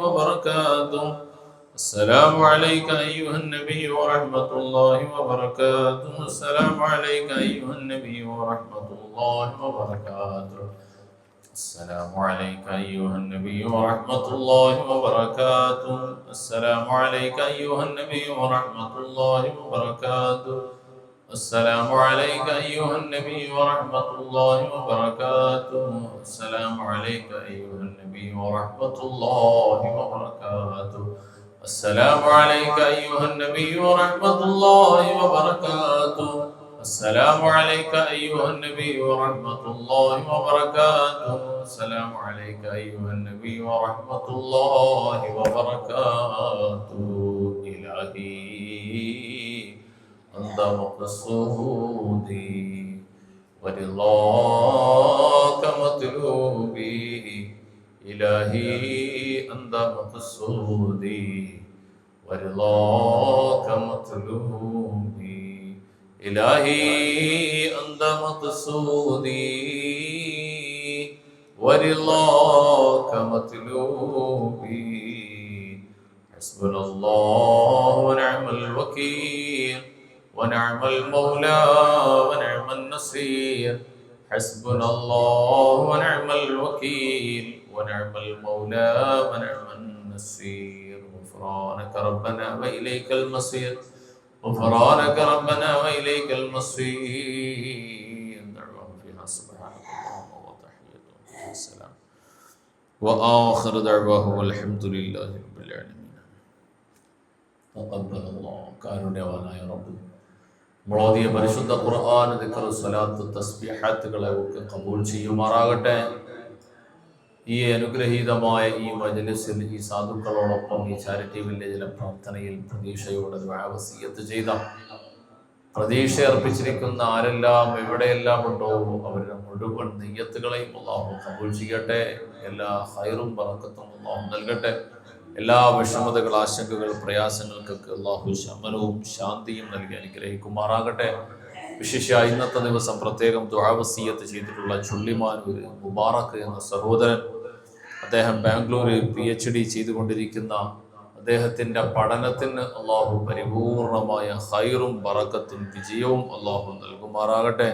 وبركاته. السلام عليك أيها النبي ورحمة الله وبركاته. السلام عليك أيها النبي ورحمة الله وبركاته. السلام عليك أيها النبي ورحمة الله وبركاته. السلام عليك أيها النبي ورحمة الله وبركاته. السلام عليك أيها النبي ورحمة الله وبركاته. السلام عليك أيها النبي ورحمة الله وبركاته. السلام عليك أيها النبي ورحمة الله وبركاته. السلام عليك أيها النبي ورحمة الله وبركاته. السلام عليك أيها النبي ورحمة الله وبركاته. إلهي أنت مقصودي ورضاك مطلوبي. إلهي أنت مقصودي ورضاك مطلوبي. إلهي أنت مقصودي ورضاك مطلوبي. حسبنا الله ونعم الوكيل ونعم المولى ونعم النصير. حسبنا الله ونعم الوكيل ونعم المولى ونعم النصير. غفرانك ربنا وإليك المصير. غفرانك ربنا وإليك المصير. دعوهم فيها سبحانك اللهم وتحيتهم فيها السلام وآخر دعواهم والحمد لله رب العالمين. تقبل الله. കാരുണ്യവാനായ റബ്ബ് മോദിയ പരിശുദ്ധ ഖുർആൻ, ദിക്ർ, സ്വലാത്ത്, തസ്ബീഹാത്തുകളെ ഒക്കെ കബൂൽ ചെയ്യുമാറാകട്ടെ. ഈ അനുഗ്രഹീതമായ ഈ മജ്‌ലിസിൽ ഈ സാധുക്കളോടൊപ്പം ഈ ചാരിറ്റി വില്ലേജിലെ പ്രാർത്ഥനയിൽ പ്രതീക്ഷയോടെ ദുആ വസിയത്ത് ചെയ്ത, പ്രതീക്ഷ അർപ്പിച്ചിരിക്കുന്ന ആരെല്ലാം എവിടെയെല്ലാം ഉണ്ടോ അവരുടെ മുഴുവൻ നിയ്യത്തുകളെയും അല്ലാഹു കബൂൽ ചെയ്യട്ടെ. എല്ലാ ഖൈറും ബറക്കത്തും അല്ലാഹു നൽകട്ടെ. എല്ലാ വിഷമതകൾ, ആശങ്കകൾ, പ്രയാസങ്ങൾക്കൊക്കെ അല്ലാഹു ശമനവും ശാന്തിയും നൽകി അനുഗ്രഹിക്കുമാറാകട്ടെ. വിശേഷ ഇന്നത്തെ ദിവസം പ്രത്യേകം ദുആ വസിയത്ത് ചെയ്തിട്ടുള്ള ചുള്ളിമാനൂർ മുബാറക് എന്ന സഹോദരൻ, അദ്ദേഹം ബാംഗ്ലൂർ PhD ചെയ്തുകൊണ്ടിരിക്കുന്ന അദ്ദേഹത്തിൻ്റെ പഠനത്തിന് അല്ലാഹു പരിപൂർണമായ ഖൈറും ബറക്കത്തും വിജയവും അല്ലാഹു നൽകുമാറാകട്ടെ.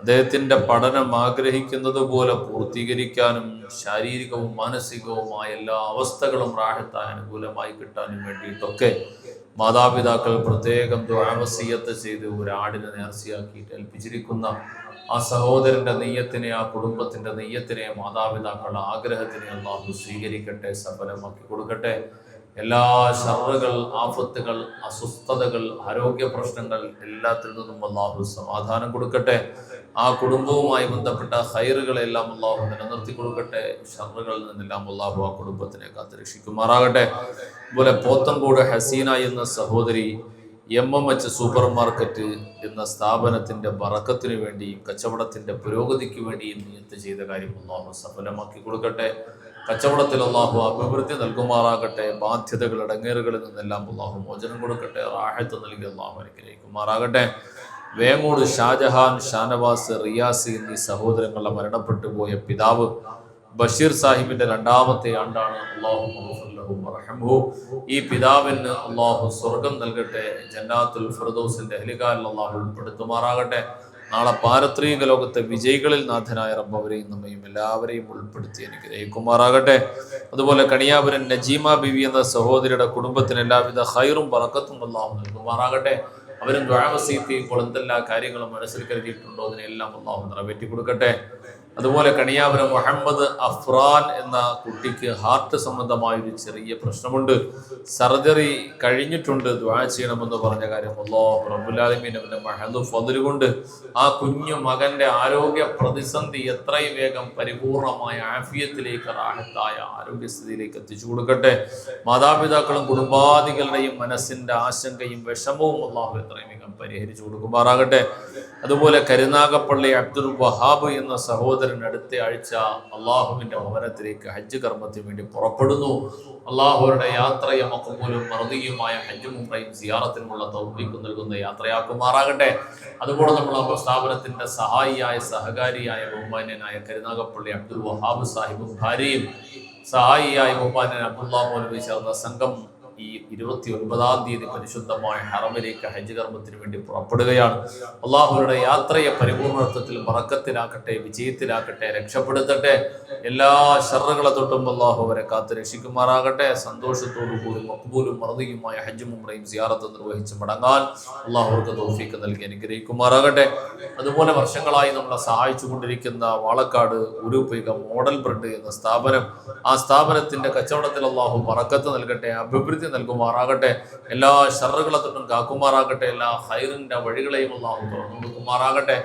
അദ്ദേഹത്തിൻ്റെ പഠനം ആഗ്രഹിക്കുന്നത് പോലെ പൂർത്തീകരിക്കാനും ശാരീരികവും മാനസികവുമായ എല്ലാ അവസ്ഥകളും റാഹത്തായ അനുകൂലമായി കിട്ടാനും വേണ്ടിയിട്ടൊക്കെ മാതാപിതാക്കൾ പ്രത്യേകം ദുആ വസിയത്ത് ചെയ്ത് ഒരാടിനെ നേർച്ചയാക്കിയിട്ട് ഏൽപ്പിച്ചിരിക്കുന്ന ആ സഹോദരന്റെ നെയ്യത്തിനെ, ആ കുടുംബത്തിന്റെ നെയ്യത്തിനെ, മാതാപിതാക്കളുടെ ആഗ്രഹത്തിനെ അല്ലാഹു സ്വീകരിക്കട്ടെ, സഫലമാക്കി കൊടുക്കട്ടെ. എല്ലാ ഷർറുകൾ, ആഫത്തുകൾ, അസ്വസ്ഥതകൾ, ആരോഗ്യ പ്രശ്നങ്ങൾ എല്ലാത്തിൽ നിന്നും അല്ലാഹു സമാധാനം കൊടുക്കട്ടെ. ആ കുടുംബവുമായി ബന്ധപ്പെട്ട ഖൈറുകളെല്ലാം അല്ലാഹു നിലനിർത്തി കൊടുക്കട്ടെ. ഷർറുകളിൽ നിന്നെല്ലാം അല്ലാഹു ആ കുടുംബത്തിനെ കാത്തുരക്ഷിക്കുമാറാകട്ടെ. അതുപോലെ പോത്തങ്കോട് ഹസീന എന്ന സഹോദരി MMH സൂപ്പർ മാർക്കറ്റ് എന്ന സ്ഥാപനത്തിന്റെ ബറക്കത്തിനു വേണ്ടിയും കച്ചവടത്തിന്റെ പുരോഗതിക്ക് വേണ്ടിയും നിയത്ത് ചെയ്ത കാര്യം അല്ലാഹു സഫലമാക്കി കൊടുക്കട്ടെ. കച്ചവടത്തിൽ അല്ലാഹു അഭിവൃദ്ധി നൽകുമാറാകട്ടെ. ബാധ്യതകൾ, ഇടങ്ങേറുകളിൽ നിന്നെല്ലാം അല്ലാഹു മോചനം കൊടുക്കട്ടെ. റാഹത്ത് നൽകി അല്ലാഹു അനുഗ്രഹിക്കുമാറാകട്ടെ. വേങ്ങോട് ഷാജഹാൻ, ഷാനവാസ്, റിയാസ് എന്നീ സഹോദരങ്ങളുടെ മരണപ്പെട്ടു പോയ പിതാവ് ബഷീർ സാഹിബിന്റെ 2ാമത്തെ ആണ്ടാണ്. അല്ലാഹു ഈ പിതാവിന് അല്ലാഹു സ്വർഗം നൽകട്ടെ. ജന്നാത്തുൽ ഫിർദൗസിന്റെ അഹ്ലികാരിൽ അല്ലാഹു ഉൾപ്പെടുത്തുമാറാകട്ടെ. നാളെ പാരത്രിക ലോകത്തെ വിജയികളിൽ നാഥനായ റബ്ബ് അവരെയും നമ്മയും എല്ലാവരെയും ഉൾപ്പെടുത്തി അനുഗ്രഹിക്കുമാറാകട്ടെ. അതുപോലെ കണിയാപുരൻ നജീമ ബിവി എന്ന സഹോദരിയുടെ കുടുംബത്തിന് എല്ലാവിധ ഖൈറും ബറക്കത്തും അല്ലാഹു നൽകുമാറാകട്ടെ. അവരും ദുആ വസിയത്ത് ചെയ്യുമ്പോൾ എന്തെല്ലാം കാര്യങ്ങളും മനസ്സിൽ കരുതിയിട്ടുണ്ടോ അതിനെല്ലാം അല്ലാഹു നിറവേറ്റി കൊടുക്കട്ടെ. അതുപോലെ കണിയാപുരം മുഹമ്മദ് അഫ്രാൻ എന്ന കുട്ടിക്ക് ഹാർട്ട് സംബന്ധമായ ഒരു ചെറിയ പ്രശ്നമുണ്ട്. സർജറി കഴിഞ്ഞിട്ടുണ്ട്. ദുആ ചെയ്യണമെന്ന് പറഞ്ഞ കാര്യം അല്ലാഹു റബ്ബുൽ ആലമീൻ അവന്റെ മഹദ് ഫദ്ല് കൊണ്ട് ആ കുഞ്ഞു മകന്റെ ആരോഗ്യ പ്രതിസന്ധി എത്രയും വേഗം പരിപൂർണമായ ആഫിയത്തിലേക്ക്, റാഹത്തായ ആരോഗ്യസ്ഥിതിയിലേക്ക് എത്തിച്ചു കൊടുക്കട്ടെ. മാതാപിതാക്കളും കുടുംബാദികളുടെയും മനസ്സിന്റെ ആശങ്കയും വിഷമവും അല്ലാഹു എത്രയും വേഗം പരിഹരിച്ചു കൊടുക്കുമാറാകട്ടെ. അതുപോലെ കരുനാഗപ്പള്ളി അബ്ദുൽ വഹാബ് എന്ന സഹോദരൻ അടുത്ത ആഴ്ച അള്ളാഹുവിന്റെ ഭവനത്തിലേക്ക് ഹജ്ജ് കർമ്മത്തിന് വേണ്ടി പുറപ്പെടുന്നു. അള്ളാഹുവിന്റെ യാത്രയെ മഖബൂലും മർദിയുമായ ഹജ്ജും ഉംറയും സിയാറത്തിനുമുള്ള തൗഫീഖ് നൽകുന്ന യാത്രയാക്കുമാറാകട്ടെ. അതുപോലെ നമ്മൾ സ്ഥാപനത്തിന്റെ സഹായിയായ, സഹകാരിയായ, ബഹുമാന്യനായ കരുനാഗപ്പള്ളി അബ്ദുൽ വഹാബ് സാഹിബും ഭാര്യയും സഹായിയായി ബഹുമാനൻ അബ്ദുല്ലാ മൗലവി ചേർന്ന സംഘം ഈ 29-ാം തീയതി പരിശുദ്ധമായ ഹറമിലേക്ക് ഹജ്ജ് കർമ്മത്തിന് വേണ്ടി പുറപ്പെടുകയാണ്. അള്ളാഹുവിന്റെ യാത്രയെ പരിപൂർണത്വത്തിൽ ബറക്കത്തിലാക്കട്ടെ, വിജയത്തിലാക്കട്ടെ, രക്ഷപ്പെടുത്തട്ടെ. എല്ലാ ശർറുകളെ തൊട്ടും അള്ളാഹു അവരെ കാത്ത് രക്ഷിക്കുമാറാകട്ടെ. സന്തോഷത്തോടു കൂടി മഖ്ബൂലും മർദിയുമായ ഹജ്ജും ഉംറയും സിയാറത്ത് നിർവഹിച്ച് മടങ്ങാൻ അള്ളാഹുർക്ക് തൗഫീഖ് നൽകി അനുഗ്രഹിക്കുമാറാകട്ടെ. അതുപോലെ വർഷങ്ങളായി നമ്മളെ സഹായിച്ചു കൊണ്ടിരിക്കുന്ന വാളക്കാട് ഉരുപൈക മോഡൽ ബ്രെഡ് എന്ന സ്ഥാപനം, ആ സ്ഥാപനത്തിന്റെ കച്ചവടത്തിൽ അള്ളാഹു ബറക്കത്ത് നൽകട്ടെ, അഭിവൃദ്ധി നൽകുമാറാകട്ടെ. എല്ലാ ശർറുകളെ തൊട്ടും കാക്കുമാറാകട്ടെ. എല്ലാ ഹൈറിന്റെ വഴികളെയും അള്ളാഹു തുറന്നു കൊടുക്കുമാറാകട്ടെ.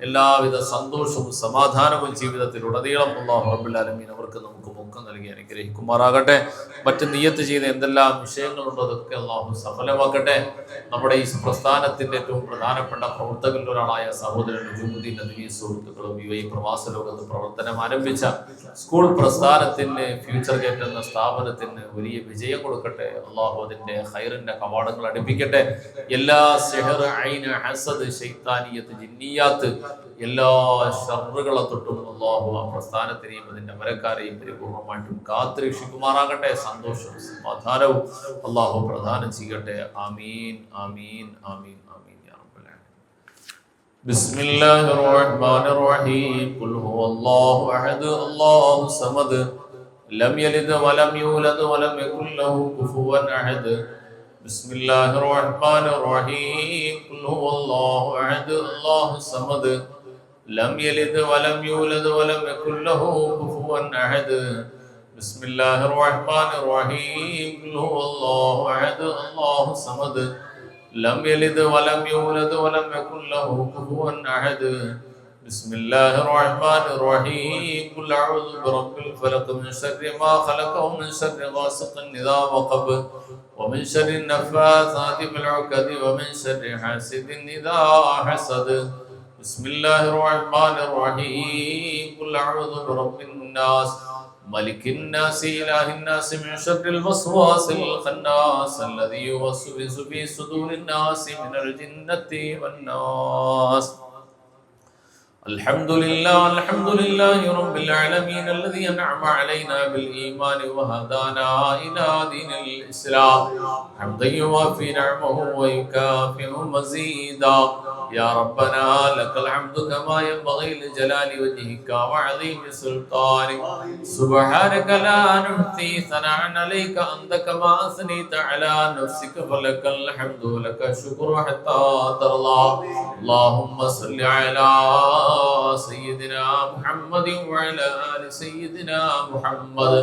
എല്ലാവിധ സന്തോഷവും സമാധാനവും ജീവിതത്തിൽ ഉടനീളം അല്ലാഹു റബ്ബുൽ ആലമീൻ അവർക്ക് നമുക്ക് മുക്കം നൽകി അനുഗ്രഹിക്കുമാറാകട്ടെ. മറ്റ് നിയ്യത്ത് ചെയ്ത എന്തെല്ലാം വിഷയങ്ങളുണ്ടോ അതൊക്കെ അള്ളാഹു സഫലമാക്കട്ടെ. നമ്മുടെ ഈ പ്രസ്ഥാനത്തിന്റെ ഏറ്റവും പ്രധാനപ്പെട്ട പ്രവർത്തകരിൽ ഒരാളായ സഹോദരൻ നജൂമുദ്ദീൻ നദ്വി സുഹൃത്തുക്കളും UAE പ്രവാസ ലോകത്ത് പ്രവർത്തനം ആരംഭിച്ച സ്കൂൾ പ്രസ്ഥാനത്തിന് ഫ്യൂച്ചർ ഗേറ്റ് എന്ന സ്ഥാപനത്തിന് വലിയ വിജയം കൊടുക്കട്ടെ. അള്ളാഹു അതിന്റെ ഹൈറിന്റെ കവാടങ്ങൾ അടുപ്പിക്കട്ടെ. എല്ലാ സിഹർ, ഐന്, ഹസദ്, ശൈത്താനിയത്ത്, ജിന്നിയാത്ത്, എല്ലാ ശർറുകളെ തൊട്ടും അള്ളാഹു ആ പ്രസ്ഥാനത്തിനെയും അതിന്റെ അമരക്കാരെയും പരിപൂർണമായിട്ടും കാത്തുരക്ഷിക്കുമാറാകട്ടെ. സന്തോഷവും സമാധാനവും അള്ളാഹു പ്രദാനം ചെയ്യട്ടെ. ആമീൻ ആമീൻ ആമീൻ ആമീൻ യാ റബ്ബൽ ആലമീൻ. ബിസ്മില്ലാഹിർ റഹ്മാനിർ റഹീം. ഖുൽ ഹുവല്ലാഹു അഹദ് അല്ലാഹു സമദ് ലം യലിദ് വലം യൂലദ് വലം യകുൽ ലഹു കുഫുവൻ അഹദ്. ബിസ്മില്ലാഹിർ റഹ്മാനിർ റഹീം. ഖുൽ ഹുവല്ലാഹു അഹദ് അല്ലാഹു സമദ് ലം യലിദ് വലം യൂലദ് വലം യകുൽ ലഹു കുഫുവൻ അഹദ്. ബിസ്മില്ലാഹിർ റഹ്മാനിർ റഹീം. ഖുൽ ഹുവല്ലാഹു അഹദ് അല്ലാഹു സമദ് ലം യലിദ് വലം യൂലദ് വലം യകുൽ ലഹു കുഫുവൻ അഹദ്. ബിസ്മില്ലാഹിർ റഹ്മാനിർ റഹീം. ഖുൽ അഊദു ബിറബ്ബിൽ ഫലഖ് മിൻ ശർരി മാ ഖലഖ വമിൻ ശർരി ഗാസിഖിൻ ഇദാ വഖബ വമിൻ ശർരി നഫ്ഫാസാതി ഫിൽ ഉഖദ വമിൻ ശർരി ഹാസിദിൻ ഇദാ ഹസദ. ബിസ്മില്ലാഹിർ റഹ്മാനിർ റഹീം. ഖുൽ അഊദു ബിറബ്ബിൻ നാസ് മലിക്കിൻ നാസ് ഇലാഹിൻ നാസ് മിൻ ശർരിൽ വസ്വാസിൽ ഖന്നാസ് അല്ലദീ യുവസ്വിസു ഫീ സുദൂരിൻ നാസ് മിനൽ ജിന്നത്തി വന്നാസ്. الحمد لله رب العالمين الذي أنعم علينا بالإيمان وهدانا إلى دين الإسلام حمدا يوافي نعمه ويكافئ مزيدا. يا ربنا لك الحمد كما ينبغي لجلال وجهك وعظيم سلطانك. سبحانك لا نحصي ثناء عليك أنت كما أثنيت على نفسك فلك الحمد لك الشكر حتى ترضى. اللهم صل على سيدنا محمد وعلى آل سيدنا محمد.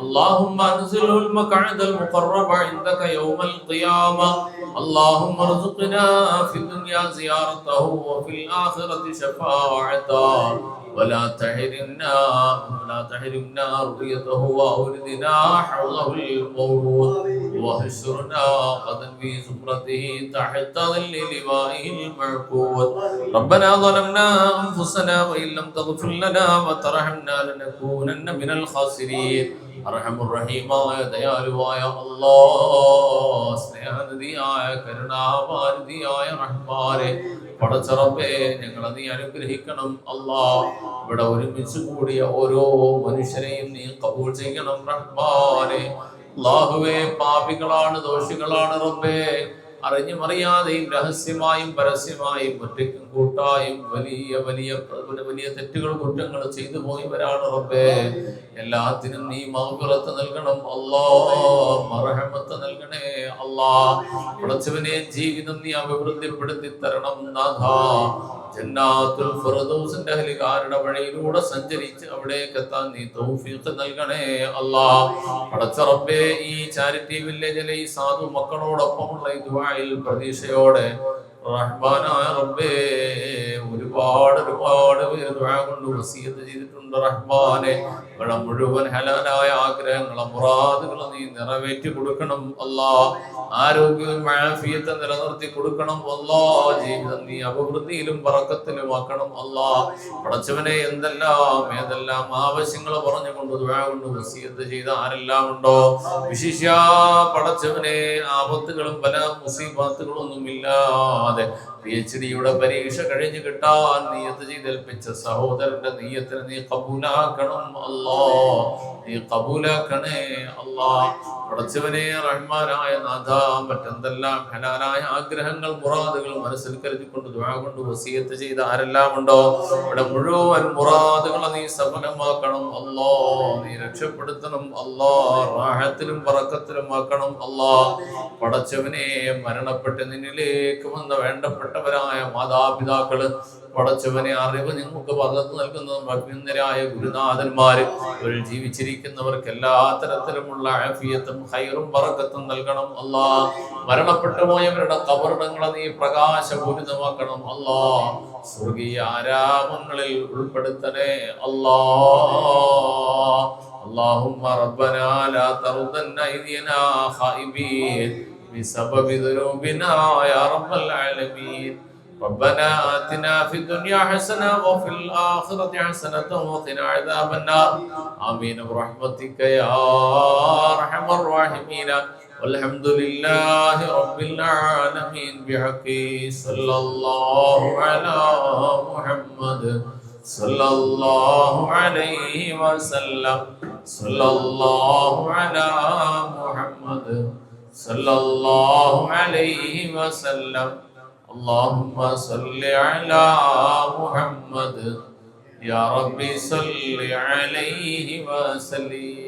اللهم انزله المقعد المقرب عندك يوم القيامة. اللهم ارزقنا في الدنيا زيارته وفي الآخرة شفاعته ولا تحرمنا رؤيته وأوردنا حوضه المورود واحشرنا غدا في زمرته تحت ظل لوائه المعقود. ربنا ظلمنا أنفسنا وإن لم تغفر لنا وترحمنا لنكونن من الخاسرين. അർഹമുർ റഹീമായ ദയാലുവായ അല്ലാഹ്, സ്നേഹനിധിയായ കരുണാവാരിധിയായ റഹ്മാനെ, പടച്ച റബ്ബേ, ഞങ്ങളെ നീ അനുഗ്രഹിക്കണം അല്ലാഹ്. ഇവിടെ ഒരുമിച്ച് കൂടിയ ഓരോ മനുഷ്യരെയും നീ കബൂൽ ചെയ്യണം റഹ്മാനെ. അല്ലാഹുവേ, പാപികളാണ്, ദോഷികളാണ് റബ്ബേ. അറിഞ്ഞും അറിയാതെയും രഹസ്യമായും പരസ്യമായും ഒറ്റയ്ക്കും കൂട്ടായും വലിയ വലിയ വലിയ തെറ്റുകൾ കുറ്റങ്ങൾ ചെയ്തു പോയവരാണ് റബ്ബേ. എല്ലാത്തിനും നീ മഗ്ഫിറത്ത് നൽകണം അല്ലാഹ്, മർഹമത്ത് നൽകണേ അല്ലാഹ്. പടച്ചവനെ, ജീവിതം നീ അഭിവൃദ്ധിപ്പെടുത്തി തരണം നാഥാ. ജന്നാത്തുൽ ഫിർദൗസിന്റെ അഹ്ലികാരുടെ വഴിയിലൂടെ സഞ്ചരിച്ച് അവിടേക്ക് എത്താൻ നീ തൗഫീഖ് നൽകണേ അല്ലാഹ്. പടച്ച റബ്ബേ, ഈ ചാരിറ്റി വില്ലേജിലെ ഈ സാധു മക്കളോടൊപ്പമുള്ള ഈ ദുആയിൽ പ്രതീക്ഷയോടെ റഹ്മാനായ റബ്ബേ, ഒരുപാട് പേര് ദുആ കൊണ്ട് വസിയത്ത് ചെയ്തിട്ടുണ്ട് റഹ്മാനെ. ഇവിടെ മുഴുവൻ ഹലാലായ ആഗ്രഹങ്ങളെ മുറാദുകളെ നീ നിറവേറ്റി കൊടുക്കണം അല്ലാഹ്. ആരോഗ്യവും ആഫിയത്തും നിലനിർത്തി കൊടുക്കണം അല്ലാഹ്. ജീവിതം നീ അഭിവൃദ്ധിയിലും ബറക്കത്തിലും ആക്കണം അല്ലാഹ്. പടച്ചവനെ, ഏതെല്ലാം ആവശ്യങ്ങൾ പറഞ്ഞുകൊണ്ട് ദുആ കൊണ്ട് വസിയത്ത് ചെയ്ത ആരെല്ലാം ഉണ്ടോ, വിശിഷ്യ പടച്ചവനെ, ആപത്തുകളും പല മുസീബത്തുകളും ഒന്നും ഇല്ലാതെ PhD-യുടെ പരീക്ഷ കഴിഞ്ഞ് കിട്ടാൻ നിയ്യത്ത് ചെയ്തേൽപ്പിച്ച സഹോദരന്റെ നിയ്യത്തിനെ നീ കബൂലാക്കണം അല്ലാ, നീ കബൂലാക്കണേ അല്ലാ. പടച്ചവനെ റഹ്മാനായ നാഥ, മറ്റെന്തെല്ലാം ഹലാലായ ആഗ്രഹങ്ങൾ മുറാദുകൾ മനസ്സിൽ കരുതിക്കൊണ്ട് ദുആ കൊണ്ട് വസിയത്ത് ചെയ്ത ആരെല്ലാം ഉണ്ടോ ഇവിടെ മുഴുവൻ മുറാദുകളെ നീ സഫലമാക്കണം അല്ലാ, നീ രക്ഷപ്പെടുത്തണം അല്ലാ, റാഹത്തിലും ബറക്കത്തിലും ആക്കണം അല്ലാ. പടച്ചവനെ മരണപ്പെട്ട് നിന്നിലേക്ക് വന്ന വേണ്ടപ്പെട്ടവരായ മാതാപിതാക്കള്, പടച്ചവനെ അറിവ് നിങ്ങൾക്ക് പകർന്നു നൽകുന്നതും അഭിനന്ദരായ ഗുരുനാഥന്മാര്, ഒരു ജീവിച്ചിരിക്കുന്നവർക്ക് എല്ലാ തരത്തിലുമുള്ള ആഫിയത്തും ഖൈറും ബറക്കത്തും നൽകണം അല്ലാ. മരണപ്പെട്ടു പോയവരുടെ ഖബറിടങ്ങളെ നീ പ്രകാശപൂരിതമാക്കണം അല്ലാ, സ്വർഗീയ ആരാമങ്ങളിൽ ഉൾപ്പെടുത്തണേ അല്ലാ. اللهم ربنا لا تردن أيدينا خائبين بسبب ذنوبنا يا رب العالمين. ربنا آتنا في الدنيا حسنة وفي الآخرة حسنة وقنا عذاب النار. آمين برحمتك يا أرحم الراحمين. والحمد لله رب العالمين بحق صلى الله على محمد صلى الله عليه وسلم. صلى الله على محمد صلى الله عليه وسلم. اللهم صل على محمد يا ربي صل عليه وسلم.